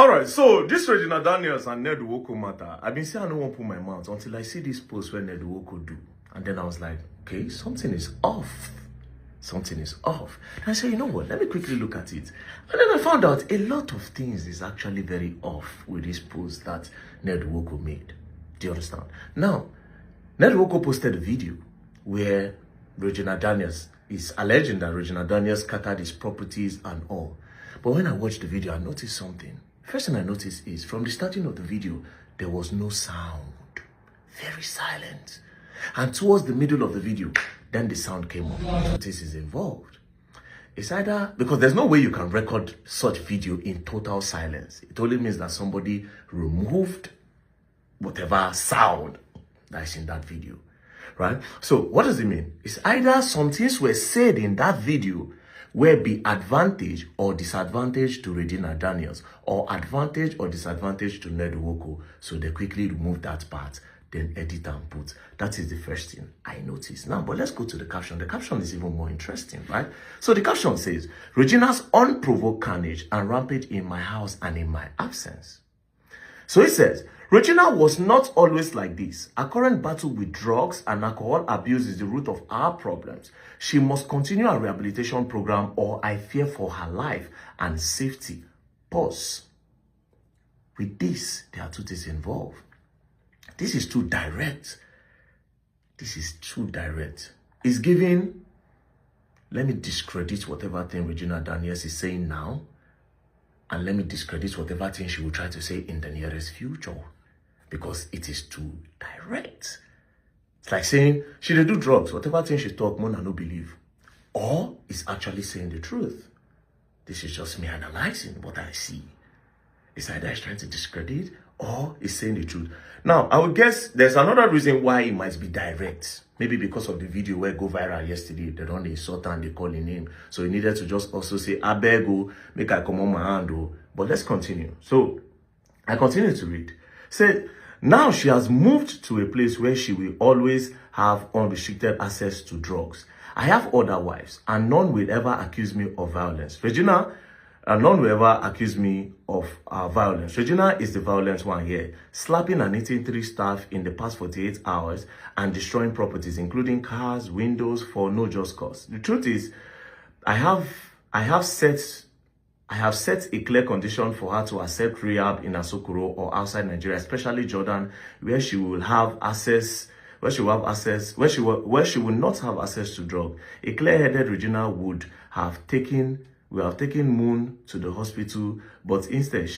All right, so this Regina Daniels and Ned Nwoko matter. I've been saying I don't want to put my mouth until I see this post where Ned Nwoko do. And then I was like, okay, something is off. Something is off. And I said, you know what, let me quickly look at it. And then I found out a lot of things is actually very off with this post that Ned Nwoko made. Do you understand? Now, Ned Nwoko posted a video where Regina Daniels is alleging that Regina Daniels scattered his properties and all. But when I watched the video, I noticed something. First thing I noticed is from the starting of the video, there was no sound. Very silent. And towards the middle of the video, then the sound came up. This is involved. It's either, because there's no way you can record such video in total silence. It only means that somebody removed whatever sound that is in that video, right? So what does it mean? It's either some things were said in that video will be advantage or disadvantage to Regina Daniels, or advantage or disadvantage to Ned Nwoko. So they quickly remove that part, then edit and put. That is the first thing I noticed. Now, but let's go to the caption. The caption is even more interesting, right? So the caption says, Regina's unprovoked carnage and rampage in my house and in my absence. So it says, Regina was not always like this. Her current battle with drugs and alcohol abuse is the root of our problems. She must continue her rehabilitation program or I fear for her life and safety. Pause. With this, there are two things involved. This is too direct. This is too direct. It's giving, let me discredit whatever thing Regina Daniels is saying now, and let me discredit whatever thing she will try to say in the nearest future. Because it is too direct. It's like saying, she did do drugs, whatever thing she talk, Mona no believe. Or it's actually saying the truth. This is just me analyzing what I see. It's either it's trying to discredit or it's saying the truth. Now, I would guess there's another reason why it might be direct. Maybe because of the video where it go viral yesterday. They don't insult and they call him name. So he needed to just also say, I beg you, make I come on my hand. But let's continue. So I continue to read. Said, now she has moved to a place where she will always have unrestricted access to drugs. I have other wives, and none will ever accuse me of violence. Regina, none will ever accuse me of violence. Regina is the violent one here, slapping and hitting 3 staff in the past 48 hours and destroying properties, including cars, windows, for no just cause. The truth is, I have set a clear condition for her to accept rehab in Asokoro or outside Nigeria, especially Jordan, where she will have access, where she will not have access to drugs. A clear-headed Regina would have taken Moon to the hospital, but instead